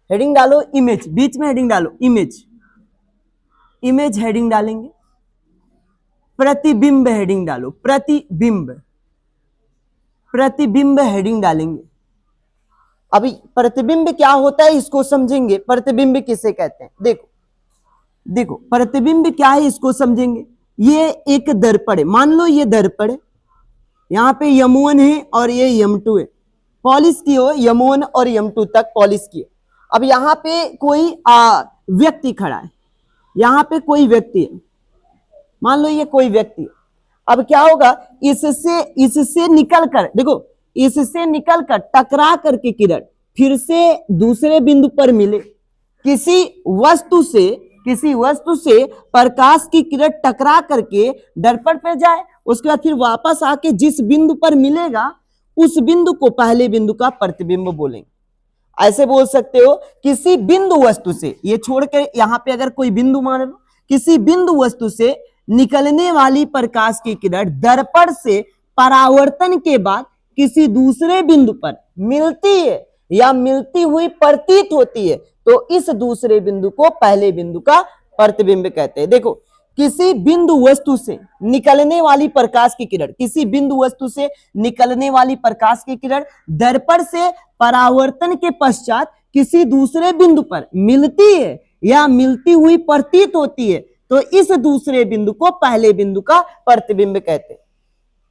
Heading डालो image, बीच में heading डालो इमेज, इमेज हेडिंग डालेंगे। प्रतिबिंब हेडिंग डालो, प्रतिबिंब, प्रतिबिंब हेडिंग डालेंगे। अभी प्रतिबिंब क्या होता है इसको समझेंगे, प्रतिबिंब किसे कहते हैं। देखो देखो प्रतिबिंब क्या है इसको समझेंगे। ये एक दर्पण है, मान लो ये दर्पण है, यहां पे यम1 है और ये यम2 है, पॉलिश की हो यम1 और यम2 तक पॉलिश की। अब यहां पे कोई व्यक्ति खड़ा है, यहां पे कोई व्यक्ति है, मान लो ये कोई व्यक्ति है। अब क्या होगा, इससे निकलकर देखो, इससे निकलकर टकरा करके किरण फिर से दूसरे बिंदु पर मिले, किसी वस्तु से प्रकाश की किरण टकरा करके दर्पण पे जाए, उसके बाद फिर वापस आके जिस बिंदु पर मिलेगा उस बिंदु को पहले बिंदु का प्रतिबिंब बोलेंगे। ऐसे बोल सकते हो, किसी बिंदु वस्तु से, ये छोड़कर यहां पे अगर कोई बिंदु मान लो, किसी बिंदु वस्तु से निकलने वाली प्रकाश की किरण दर्पण से परावर्तन के बाद किसी दूसरे बिंदु पर मिलती है या मिलती हुई प्रतीत होती है, तो इस दूसरे बिंदु को पहले बिंदु का प्रतिबिंब कहते हैं। देखो, किसी बिंदु वस्तु से निकलने वाली प्रकाश की किरण, किसी बिंदु वस्तु से निकलने वाली प्रकाश की किरण दर्पण से परावर्तन के पश्चात किसी दूसरे बिंदु पर मिलती है या मिलती हुई प्रतीत होती है, तो इस दूसरे बिंदु को पहले बिंदु का प्रतिबिंब कहते हैं।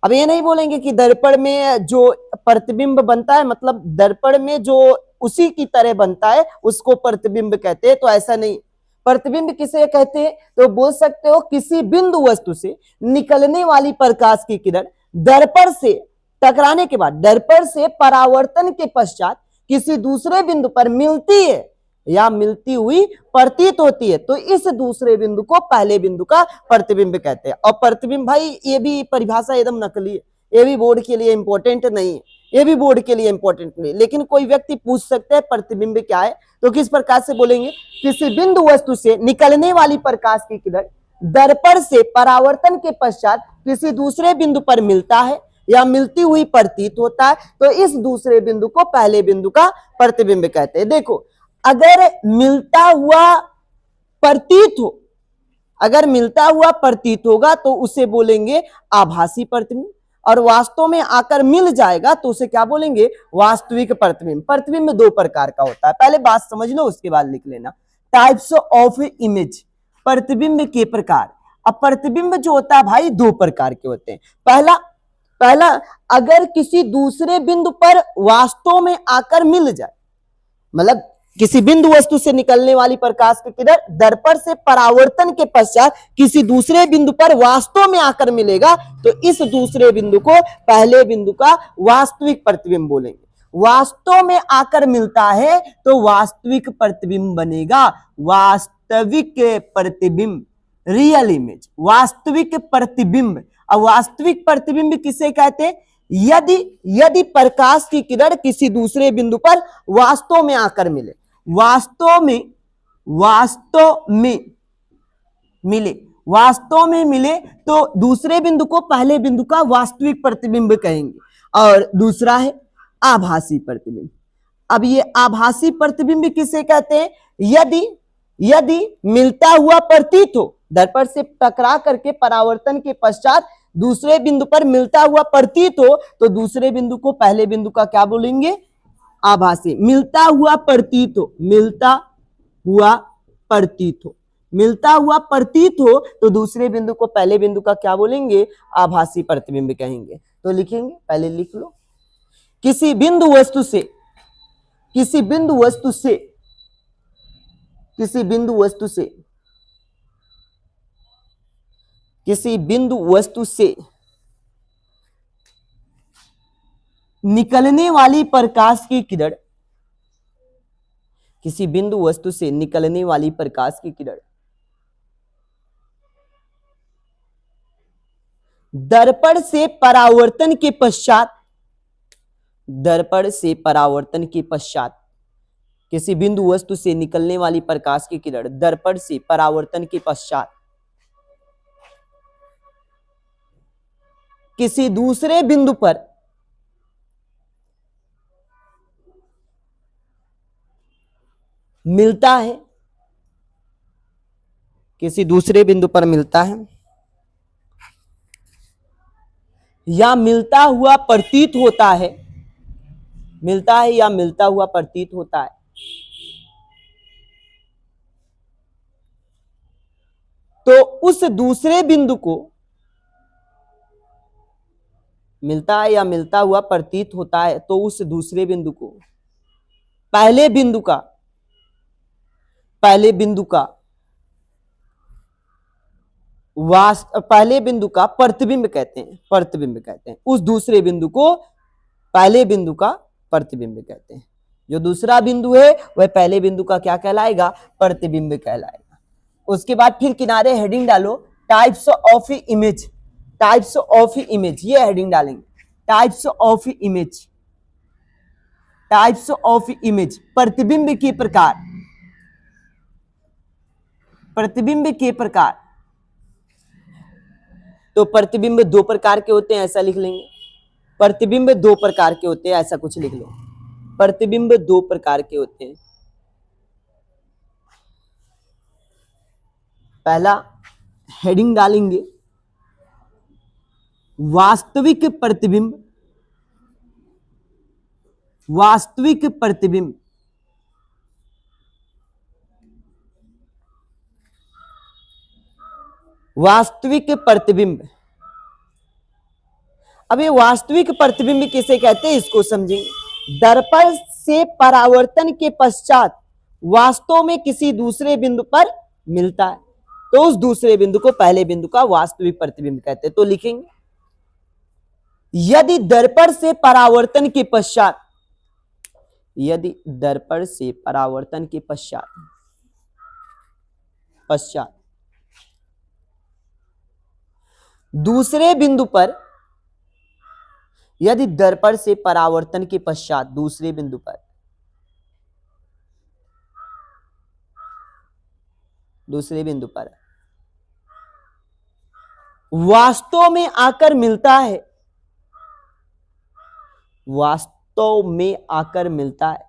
अब ये नहीं बोलेंगे कि दर्पण में जो प्रतिबिंब बनता है, मतलब दर्पण में जो उसी की तरह बनता है उसको प्रतिबिंब कहते हैं, तो ऐसा नहीं। प्रतिबिंब किसे कहते हैं, तो बोल सकते हो किसी बिंदु वस्तु से निकलने वाली प्रकाश की किरण दर्पण से टकराने के बाद, दर्पण से परावर्तन के पश्चात किसी दूसरे बिंदु पर मिलती है या मिलती हुई प्रतीत होती है, तो इस दूसरे बिंदु को पहले बिंदु का प्रतिबिंब कहते हैं। और प्रतिबिंब भाई ये भी परिभाषा एकदम नकली है, ये भी बोर्ड के लिए इंपॉर्टेंट नहीं है, ये भी बोर्ड के लिए इंपॉर्टेंट नहीं, लेकिन कोई व्यक्ति पूछ सकते हैं प्रतिबिंब क्या है, तो किस प्रकार से बोलेंगे, किसी बिंदु वस्तु से निकलने वाली प्रकाश की किरण दर्पण से परावर्तन के पश्चात किसी दूसरे बिंदु पर मिलता है या मिलती हुई प्रतीत होता है, तो इस दूसरे बिंदु को पहले बिंदु का प्रतिबिंब कहते हैं। देखो, अगर मिलता हुआ प्रतीत हो, अगर मिलता हुआ प्रतीत होगा तो उसे बोलेंगे आभासी प्रतिबिंब, और वास्तव में आकर मिल जाएगा तो उसे क्या बोलेंगे, वास्तविक प्रतिबिंब। प्रतिबिंब दो प्रकार का होता है, पहले बात समझ लो उसके बाद लिख लेना। टाइप्स ऑफ इमेज, प्रतिबिंब के प्रकार। अब प्रतिबिंब जो होता है भाई दो प्रकार के होते हैं। पहला अगर किसी दूसरे बिंदु पर वास्तव में आकर मिल जाए, मतलब किसी बिंदु वस्तु से निकलने वाली प्रकाश की किरण दर्पण से परावर्तन के पश्चात किसी दूसरे बिंदु पर वास्तव में आकर मिलेगा, तो इस दूसरे बिंदु को पहले बिंदु का वास्तविक प्रतिबिंब बोलेंगे। वास्तव में आकर मिलता है तो वास्तविक प्रतिबिंब बनेगा, वास्तविक प्रतिबिंब, रियल इमेज, वास्तविक प्रतिबिंब। अब वास्तविक प्रतिबिंब किसे कहते हैं, यदि प्रकाश की किरण किसी दूसरे बिंदु पर वास्तव में आकर मिले, वास्तव में मिले तो दूसरे बिंदु को पहले बिंदु का वास्तविक प्रतिबिंब कहेंगे। और दूसरा है आभासी प्रतिबिंब। अब ये आभासी प्रतिबिंब किसे कहते हैं, यदि मिलता हुआ प्रतीत हो, दर्पण से टकरा करके परावर्तन के पश्चात दूसरे बिंदु पर मिलता हुआ प्रतीत हो, तो दूसरे बिंदु को पहले बिंदु का क्या बोलेंगे, आभासी। मिलता हुआ प्रतीत हो, मिलता हुआ प्रतीत हो तो दूसरे बिंदु को पहले बिंदु का क्या बोलेंगे, आभासी प्रतिबिंब कहेंगे। तो लिखेंगे, पहले लिख लो, किसी बिंदु वस्तु से निकलने वाली प्रकाश की किरण, किसी बिंदु वस्तु से निकलने वाली प्रकाश की किरण दर्पण से परावर्तन के पश्चात किसी बिंदु वस्तु से निकलने वाली प्रकाश की किरण दर्पण से परावर्तन के पश्चात किसी दूसरे बिंदु पर मिलता है, किसी दूसरे बिंदु पर मिलता है, या मिलता हुआ प्रतीत होता है, मिलता है या मिलता हुआ प्रतीत होता है, तो उस दूसरे बिंदु को, मिलता है या मिलता हुआ प्रतीत होता है तो उस दूसरे बिंदु को पहले बिंदु का पहले बिंदु का प्रतिबिंब कहते हैं, प्रतिबिंब कहते हैं। उस दूसरे बिंदु को पहले बिंदु का प्रतिबिंब कहते हैं। जो दूसरा बिंदु है वह पहले बिंदु का क्या कहलाएगा? प्रतिबिंब कहलाएगा। उसके बाद फिर किनारे हेडिंग डालो, types of image, types of image, ये हेडिंग डालेंगे, types of image, types of image, प्रतिबिंब के प्रकार, प्रतिबिंब के प्रकार। तो प्रतिबिंब दो प्रकार के होते हैं, ऐसा लिख लेंगे, प्रतिबिंब दो प्रकार के होते हैं, ऐसा कुछ लिख लो, प्रतिबिंब दो प्रकार के होते हैं। पहला हेडिंग डालेंगे वास्तविक प्रतिबिंब, वास्तविक प्रतिबिंब, वास्तविक प्रतिबिंब। अब ये वास्तविक प्रतिबिंब किसे कहते हैं इसको समझेंगे। दर्पण से परावर्तन के पश्चात वास्तव में किसी दूसरे बिंदु पर मिलता है तो उस दूसरे बिंदु को पहले बिंदु का वास्तविक प्रतिबिंब कहते हैं। तो लिखेंगे यदि दर्पण से परावर्तन के पश्चात, यदि दर्पण से परावर्तन के पश्चात दूसरे बिंदु पर, यदि दर्पण से परावर्तन के पश्चात दूसरे बिंदु पर, दूसरे बिंदु पर वास्तव में आकर मिलता है, वास्तव में आकर मिलता है,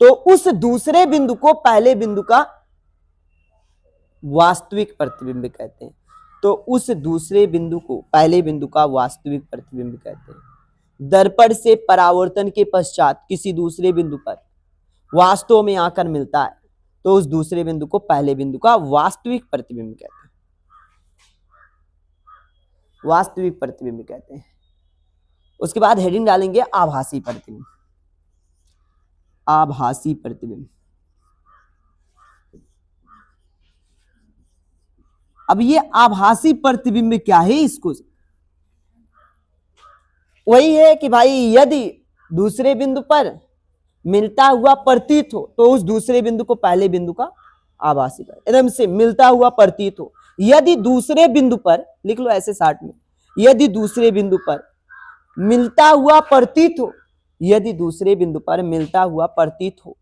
तो उस दूसरे बिंदु को पहले बिंदु का वास्तविक प्रतिबिंब कहते हैं। तो उस दूसरे बिंदु को पहले बिंदु का वास्तविक प्रतिबिंब कहते हैं। दर्पण से परावर्तन के पश्चात किसी दूसरे बिंदु पर वास्तव में आकर मिलता है तो उस दूसरे बिंदु को पहले बिंदु का वास्तविक प्रतिबिंब कहते हैं, वास्तविक प्रतिबिंब कहते हैं। उसके बाद हेडिंग डालेंगे आभासी प्रतिबिंब, आभासी प्रतिबिंब। अब ये आभासी प्रतिबिंब क्या है, इसको वही है कि भाई यदि दूसरे बिंदु पर मिलता हुआ प्रतीत हो तो उस दूसरे बिंदु को पहले बिंदु का आभासी प्रतिबिंब, एकदम से मिलता हुआ प्रतीत हो। यदि दूसरे बिंदु पर, लिख लो ऐसे शार्ट में, यदि दूसरे बिंदु पर मिलता हुआ प्रतीत हो, यदि दूसरे बिंदु पर मिलता हुआ प्रतीत हो,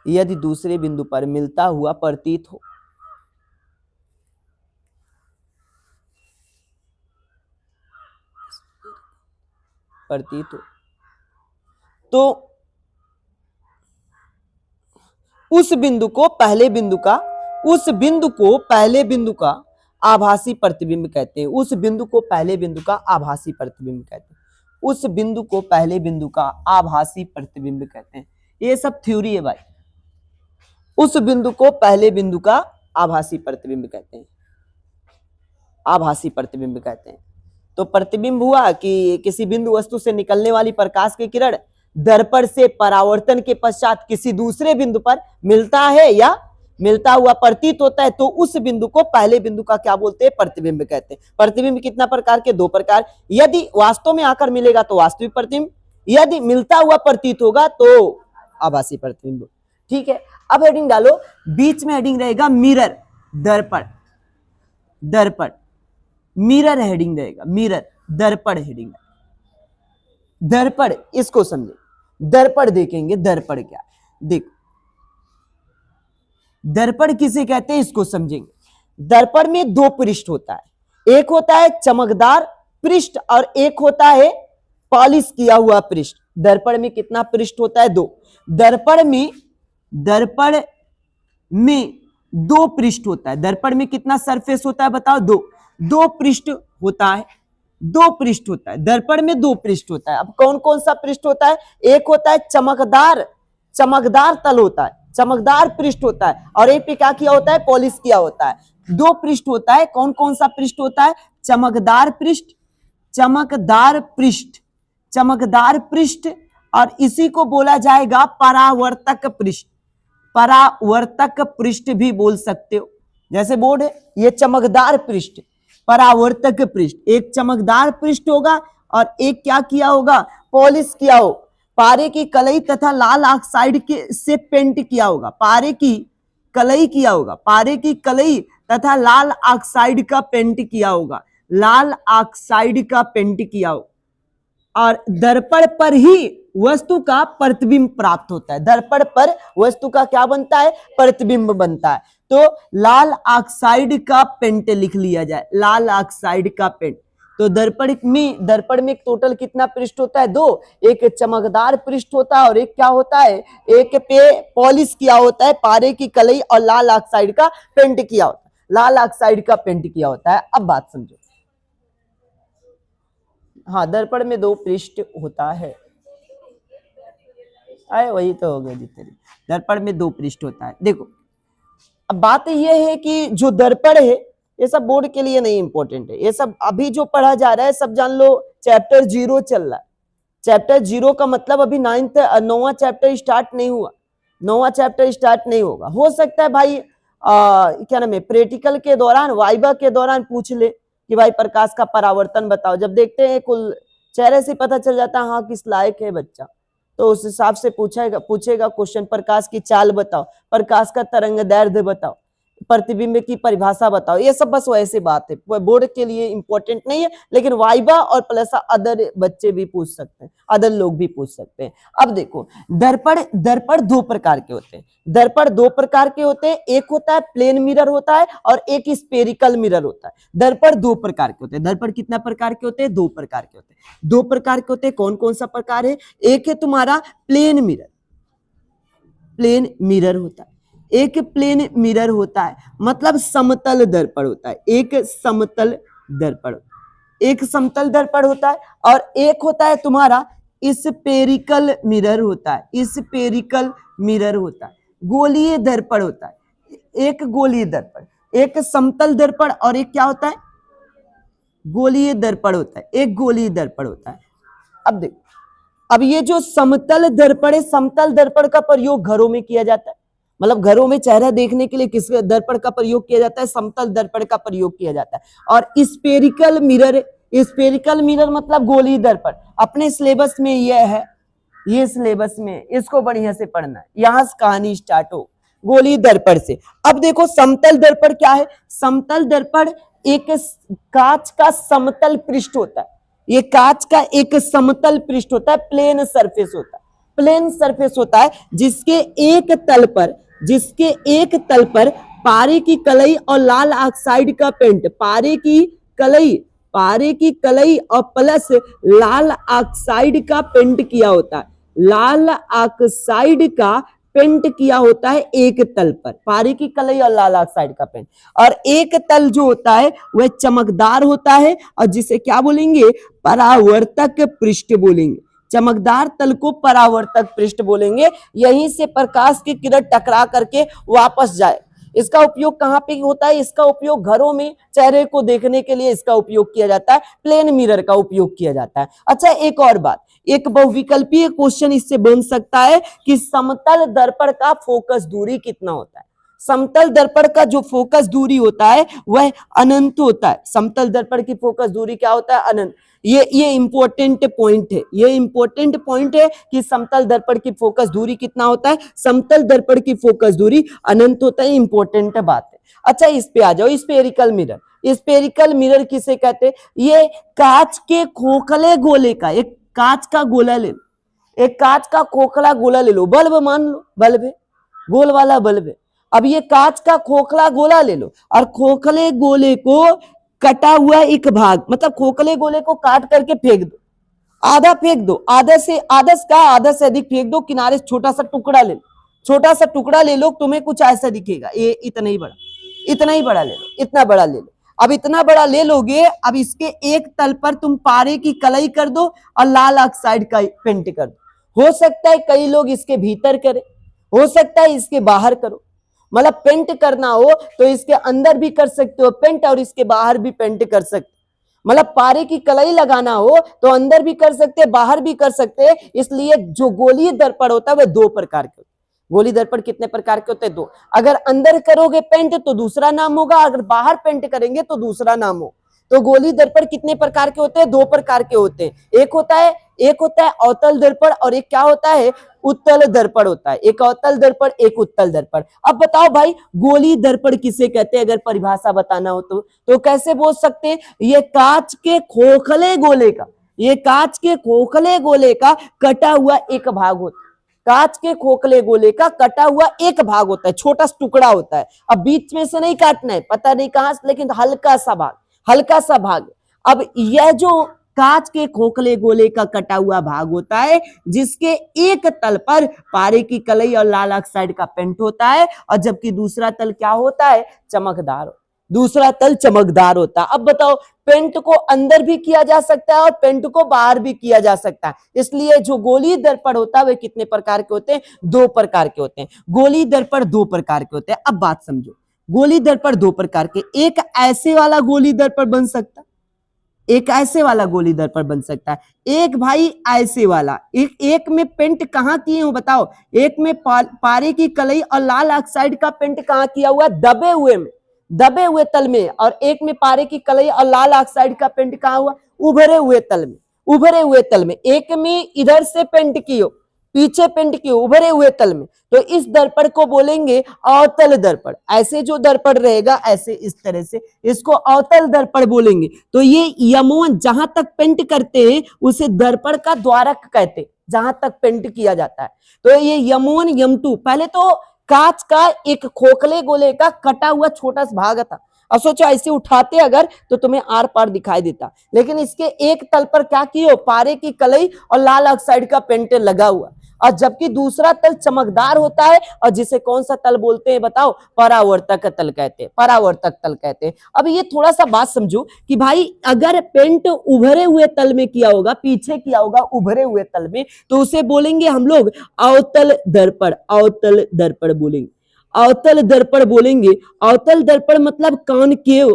यदि दूसरे बिंदु पर मिलता हुआ प्रतीत हो, प्रतीत हो, तो उस बिंदु को पहले बिंदु का, उस बिंदु को पहले बिंदु का आभासी प्रतिबिंब कहते हैं। उस बिंदु को पहले बिंदु का आभासी प्रतिबिंब कहते हैं। उस बिंदु को पहले बिंदु का आभासी प्रतिबिंब कहते हैं। ये सब थ्योरी है भाई। उस बिंदु को पहले बिंदु का आभासी प्रतिबिंब कहते हैं, आभासी प्रतिबिंब कहते हैं। तो प्रतिबिंब हुआ कि किसी बिंदु वस्तु से निकलने वाली प्रकाश की किरण दर्पण से परावर्तन के पश्चात किसी दूसरे बिंदु पर मिलता है या मिलता हुआ प्रतीत होता है तो उस बिंदु को पहले बिंदु का क्या बोलते हैं? प्रतिबिंब कहते हैं। प्रतिबिंब कितना प्रकार के? दो प्रकार। यदि वास्तव में आकर मिलेगा तो वास्तविक प्रतिबिंब, यदि मिलता हुआ प्रतीत होगा तो आभासी प्रतिबिंब। ठीक है, अब हेडिंग डालो, बीच में हेडिंग रहेगा मिरर, दर्पण, दर्पण, मिरर हेडिंग रहेगा, मिरर, दर्पण हेडिंग। दर्पण इसको समझे, दर्पण देखेंगे, दर्पण क्या देख, दर्पण किसे कहते हैं इसको समझेंगे। दर्पण में दो पृष्ठ होता है, एक होता है चमकदार पृष्ठ और एक होता है पॉलिश किया हुआ पृष्ठ। दर्पण में कितना पृष्ठ होता है? 2। दर्पण में 2 पृष्ठ होता है। दर्पण में कितना सरफेस होता है बताओ? 2 पृष्ठ होता है। 2 पृष्ठ होता है। दर्पण में 2 पृष्ठ होता है। अब कौन कौन सा पृष्ठ होता है? एक होता है चमकदार तल होता है, चमकदार पृष्ठ होता है, और एक पे क्या किया होता है? पॉलिश किया होता है। 2 पृष्ठ होता है। कौन कौन सा पृष्ठ होता है? चमकदार पृष्ठ, और इसी को बोला जाएगा परावर्तक पृष्ठ। परावर्तक पृष्ठ भी बोल सकते हो। जैसे बोर्ड है, ये चमकदार पृष्ठ, परावर्तक पृष्ठ। एक चमकदार पृष्ठ होगा और एक क्या किया होगा? पॉलिश किया हो, पारे की कलई तथा लाल ऑक्साइड के से पेंट किया होगा। पारे की कलई किया होगा, पारे की कलई तथा लाल ऑक्साइड का पेंट किया होगा, लाल ऑक्साइड का पेंट किया हो। और दर्पण पर ही वस्तु का प्रतिबिंब प्राप्त होता है। दर्पण पर वस्तु का क्या बनता है? प्रतिबिंब बनता है। तो लाल ऑक्साइड का पेंट लिख लिया जाए, लाल ऑक्साइड का पेंट। तो दर्पण में टोटल कितना पृष्ठ होता है? 2। एक चमकदार पृष्ठ होता है और एक क्या होता है? एक पे पॉलिश किया होता है, पारे की कलई और लाल ऑक्साइड का पेंट किया होता है। लाल ऑक्साइड का पेंट किया होता है। अब बात समझो। हाँ, दर्पण में 2 पृष्ठ होता है। अरे वही तो हो गया जी तेरी। दर्पण में 2 पृष्ठ होता है। देखो, अब बात यह है कि जो दर्पण है, ये सब बोर्ड के लिए नहीं इंपॉर्टेंट है। ये सब अभी जो पढ़ा जा रहा है सब जान लो, चैप्टर 0 चल रहा है। चैप्टर 0 का मतलब अभी 9वां चैप्टर स्टार्ट नहीं हुआ। 9वां चैप्टर स्टार्ट नहीं होगा। हो सकता है भाई क्या नाम है, प्रैक्टिकल के दौरान, वाइवा के दौरान पूछ ले कि भाई प्रकाश का परावर्तन बताओ। जब देखते हैं कुल चेहरे से पता चल जाता है हाँ किस लायक है बच्चा, तो उस हिसाब से पूछेगा क्वेश्चन। प्रकाश की चाल बताओ, प्रकाश का तरंग दैर्ध्य बताओ, प्रतिबिंब की परिभाषा बताओ। ये सब बस वैसे बात है, बोर्ड के लिए इंपॉर्टेंट नहीं है, लेकिन वाइवा और प्लस अदर बच्चे भी पूछ सकते हैं, अदर लोग भी पूछ सकते हैं। अब देखो, दर्पण 2 प्रकार के होते हैं। दर्पण 2 प्रकार के होते हैं। एक होता है प्लेन मिरर होता है और एक स्पेरिकल मिरर होता है। दर्पण 2 प्रकार के होते हैं। दर्पण कितना प्रकार के होते हैं? 2 प्रकार के होते हैं। 2 प्रकार के होते हैं। कौन कौन सा प्रकार है? एक है तुम्हारा प्लेन मिरर होता है। एक प्लेन मिरर होता है, मतलब समतल दर्पण होता है। एक समतल दर्पण होता है। और एक होता है तुम्हारा स्पेरिकल मिरर होता है। स्पेरिकल मिरर होता है। गोलीय दर्पण होता है। एक गोलीय दर्पण, एक समतल दर्पण और एक क्या होता है? गोलीय दर्पण होता है। एक गोलीय दर्पण होता है। अब देखो, अब ये जो समतल दर्पण है, समतल दर्पण का प्रयोग घरों में किया जाता है। मतलब घरों में चेहरा देखने के लिए किस दर्पण का प्रयोग किया जाता है? समतल दर्पण का प्रयोग किया जाता है। और स्पेरिकल मिरर मतलब गोलीय दर्पण। अपने सिलेबस में यह है, ये सिलेबस में इसको बढ़िया से पढ़ना है। यहां से कहानी स्टार्ट हो गोलीय दर्पण से। अब देखो, समतल दर्पण क्या है? समतल दर्पण एक कांच का समतल पृष्ठ होता है। ये कांच का एक समतल पृष्ठ होता है, प्लेन सरफेस होता है, जिसके एक तल पर पारे की कलई और लाल ऑक्साइड का पेंट, पारे की कलई और प्लस लाल ऑक्साइड का पेंट किया होता है। लाल ऑक्साइड का पेंट किया होता है एक तल पर, पारे की कलई और लाल ऑक्साइड का पेंट। और एक तल जो होता है वह चमकदार होता है, और जिसे क्या बोलेंगे? परावर्तक पृष्ठ बोलेंगे। चमकदार तल को परावर्तक पृष्ठ बोलेंगे। यहीं से प्रकाश की किरण टकरा करके वापस जाए। इसका उपयोग कहाँ पे होता है? इसका उपयोग घरों में चेहरे को देखने के लिए इसका उपयोग किया जाता है। प्लेन मिरर का उपयोग किया जाता है। अच्छा, एक और बात, एक बहुविकल्पीय क्वेश्चन इससे बन सकता है कि समतल दर्पण का फोकस दूरी कितना होता है? समतल दर्पण का जो फोकस दूरी होता है वह अनंत होता है। समतल दर्पण की फोकस दूरी क्या होता है? अनंत। ये इंपॉर्टेंट पॉइंट है। ये इंपॉर्टेंट पॉइंट है कि समतल दर्पण की फोकस दूरी कितना होता है? समतल दर्पण की फोकस दूरी अनंत होता है। इंपॉर्टेंट बात है। अच्छा, इस पे आ जाओ, स्फेरिकल मिरर। स्फेरिकल मिरर किसे कहते हैं? ये कांच के खोखले गोले का, एक कांच का गोला ले लो, एक कांच का खोखला गोला ले लो, बल्ब मान लो, बल्ब है, गोल वाला बल्ब है। अब ये कांच का खोखला गोला ले लो और खोखले गोले को कटा हुआ एक भाग, मतलब खोखले गोले को काट करके फेंक दो, आधा फेंक दो, आधा से आधा से अधिक फेंक दो, किनारे छोटा सा टुकड़ा ले लो, छोटा सा टुकड़ा ले लो, तुम्हें कुछ ऐसा दिखेगा, ये इतना ही बड़ा, इतना ही बड़ा ले लो, इतना बड़ा ले लो। अब इतना बड़ा ले लोगे, अब इसके एक तल पर तुम पारे की कलई कर दो और लाल ऑक्साइड का पेंट कर दो। हो सकता है कई लोग इसके भीतर करें, हो सकता है इसके बाहर करो, मतलब पेंट करना हो तो इसके अंदर भी कर सकते हो पेंट और इसके बाहर भी पेंट कर सकते, मतलब पारे की कलई लगाना हो तो अंदर भी कर सकते बाहर भी कर सकते। इसलिए जो गोलीय दर्पण होता है वह दो प्रकार के, गोली दर्पण कितने प्रकार के होते हैं? दो। अगर अंदर करोगे पेंट तो दूसरा नाम होगा, अगर बाहर पेंट करेंगे तो दूसरा नाम हो। तो गोली दर्पण कितने प्रकार के होते हैं? दो प्रकार के होते हैं। एक होता है अवतल दर्पण और एक क्या होता है? उत्तल दर्पण होता है। एक अवतल दर्पण, एक उत्तल दर्पण। अब बताओ भाई गोली दर्पण किसे कहते हैं? अगर परिभाषा बताना हो तो कैसे बोल सकते हैं? ये कांच के खोखले गोले का, ये कांच के खोखले गोले का कटा हुआ एक भाग होता है। कांच के खोखले गोले का कटा हुआ एक भाग होता है, छोटा सा टुकड़ा होता है। अब बीच में से नहीं काटना है, पता नहीं कहां से, लेकिन हल्का सा भाग, हल्का सा भाग। अब यह जो कांच के खोखले गोले का कटा हुआ भाग होता है, जिसके एक तल पर पारे की कलई और लाल ऑक्साइड का पेंट होता है, और जबकि दूसरा तल क्या होता है? चमकदार, दूसरा तल चमकदार होता है। अब बताओ पेंट को अंदर भी किया जा सकता है और पेंट को बाहर भी किया जा सकता है। इसलिए जो गोली दर्पण होता है वे कितने प्रकार के होते हैं? दो प्रकार के होते हैं। गोली दर्पण दो प्रकार के होते हैं। अब बात समझो, गोली दर्पण दो प्रकार के, एक ऐसे वाला गोली दर्पण बन सकता है, एक ऐसे वाला गोली दर्पण बन सकता है, एक भाई ऐसे वाला। एक में पेंट कहां किए हो बताओ? एक में पारे की कलई और लाल ऑक्साइड का पेंट कहां किया हुआ? दबे हुए में, दबे हुए तल में। और एक में पारे की कलई और लाल ऑक्साइड का पेंट कहां हुआ? उभरे हुए तल में, उभरे हुए तल में। एक में इधर से पेंट कियो, पीछे पेंट कियो, उभरे हुए तल में। तो इस दर्पण को बोलेंगे अवतल दर्पण। ऐसे जो दर्पण रहेगा ऐसे इस तरह से, इसको अवतल दर्पण बोलेंगे। तो ये यमोन जहां तक पेंट करते हैं उसे दर्पण का द्वारक कहते, जहां तक पेंट किया जाता है। तो ये यमोन यम2 पहले तो कांच का एक खोखले गोले का कटा हुआ छोटा सा भाग था। अब सोचो ऐसे उठाते अगर तो तुम्हें आर पार दिखाई देता, लेकिन इसके एक तल पर क्या किए? पारे की कलई और लाल ऑक्साइड का पेंट लगा हुआ, और जबकि दूसरा तल चमकदार होता है, और जिसे कौन सा तल बोलते हैं बताओ? परावर्तक तल कहते हैं, परावर्तक तल कहते हैं। अब ये थोड़ा सा बात समझो कि भाई अगर पेंट उभरे हुए तल में किया होगा, पीछे किया होगा उभरे हुए तल में, तो उसे बोलेंगे हम लोग अवतल दर्पण, अवतल दर्पण बोलेंगे, अवतल दर्पण बोलेंगे। अवतल दर्पण मतलब कॉनकेव,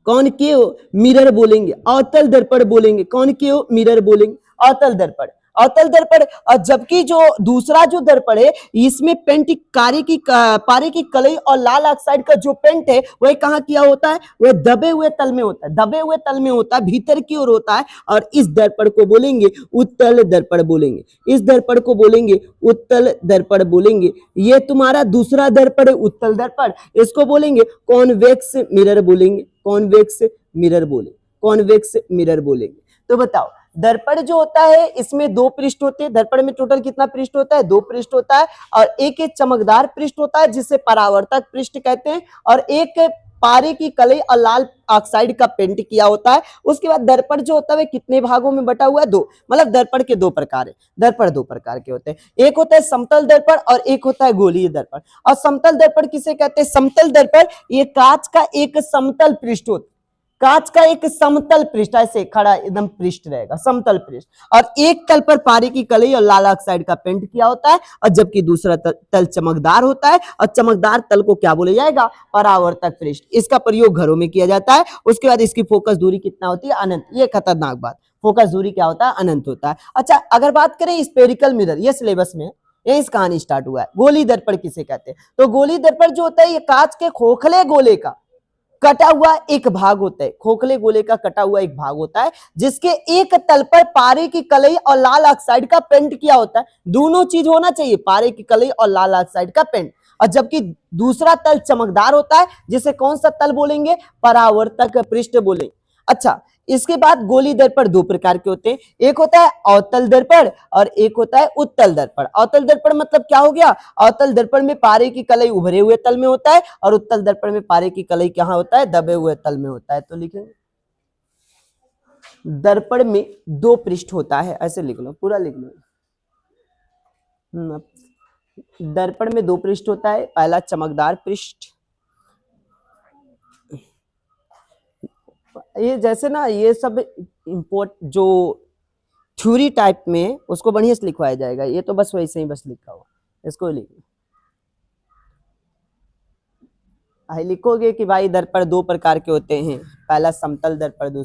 कॉनकेव मिरर बोलेंगे, अवतल दर्पण बोलेंगे, कॉनकेव मिरर बोलेंगे, अवतल दर्पण, अवतल दर्पण। और जबकि जो दूसरा जो दर्पण है इसमें पेंट पारे की कलई और लाल ऑक्साइड का जो पेंट है वह कहाँ किया होता है? वह दबे हुए तल में होता है, दबे हुए तल में होता है, भीतर की ओर होता है। और इस दर्पण को बोलेंगे उत्तल दर्पण बोलेंगे, इस दर्पण को बोलेंगे उत्तल दर्पण बोलेंगे। ये तुम्हारा दूसरा दर्पण है उत्तल दर्पण, इसको बोलेंगे कॉन्वेक्स मिरर बोलेंगे, कॉन्वेक्स मिरर बोलेंगे, कॉन्वेक्स मिरर बोलेंगे। तो बताओ दर्पण जो होता है इसमें दो पृष्ठ होते हैं। दर्पण में टोटल कितना पृष्ठ होता है? दो पृष्ठ होता है, और एक चमकदार पृष्ठ होता है जिसे परावर्तक पृष्ठ कहते हैं, और एक पारे की कलई और लाल ऑक्साइड का पेंट किया होता है। उसके बाद दर्पण जो होता है कितने भागों में बटा हुआ है? दो, मतलब दर्पण के दो प्रकार है, दर्पण दो प्रकार के होते हैं। एक होता है समतल दर्पण और एक होता है गोलीय दर्पण। और समतल दर्पण किसे कहते हैं? समतल दर्पण ये कांच का एक समतल पृष्ठ होता है, कांच का एक समतल पृष्ठ, ऐसे खड़ा एकदम पृष्ठ रहेगा, समतल पृष्ठ, और एक तल पर पारे की कलई और लाल ऑक्साइड का पेंट किया होता है, और जबकि दूसरा तल चमकदार होता है। और चमकदार तल को क्या बोला जाएगा? परावर्तक पृष्ठ। इसका प्रयोग घरों में किया जाता है। उसके बाद इसकी फोकस दूरी कितना होती है? अनंत। ये खतरनाक बात, फोकस दूरी क्या होता है? अनंत होता है। अच्छा अगर बात करें स्फेरिकल मिरर, ये सिलेबस में ये इस कहानी स्टार्ट हुआ है। गोली दर्पण किसे कहते हैं? तो गोली दर्पण जो होता है ये कांच के खोखले गोले का कटा हुआ एक भाग होता है, खोखले गोले का कटा हुआ एक भाग होता है, जिसके एक तल पर पारे की कलई और लाल ऑक्साइड का पेंट किया होता है। दोनों चीज होना चाहिए, पारे की कलई और लाल ऑक्साइड का पेंट। और जबकि दूसरा तल चमकदार होता है, जिसे कौन सा तल बोलेंगे? परावर्तक पृष्ठ बोलेंगे। अच्छा इसके बाद गोली दर्पण दो प्रकार के होते हैं, एक होता है अवतल दर्पण और एक होता है उत्तल दर्पण। अवतल दर्पण मतलब क्या हो गया? अवतल दर्पण में पारे की कलई उभरे हुए तल में होता है, और उत्तल दर्पण में पारे की कलई कहाँ होता है? दबे हुए तल में होता है। तो लिखेंगे दर्पण में 2 पृष्ठ होता है, ऐसे लिख लो, पूरा लिख लो। दर्पण में 2 पृष्ठ होता है, पहला चमकदार पृष्ठ, ये जैसे ना ये सब इम्पोर्ट जो थ्योरी टाइप में उसको बढ़िया से लिखवाया जाएगा, ये तो बस वैसे ही बस लिखा हुआ, इसको लिखोगे कि भाई दर्पण 2 प्रकार के होते हैं, पहला समतल दर्पण, दूसरा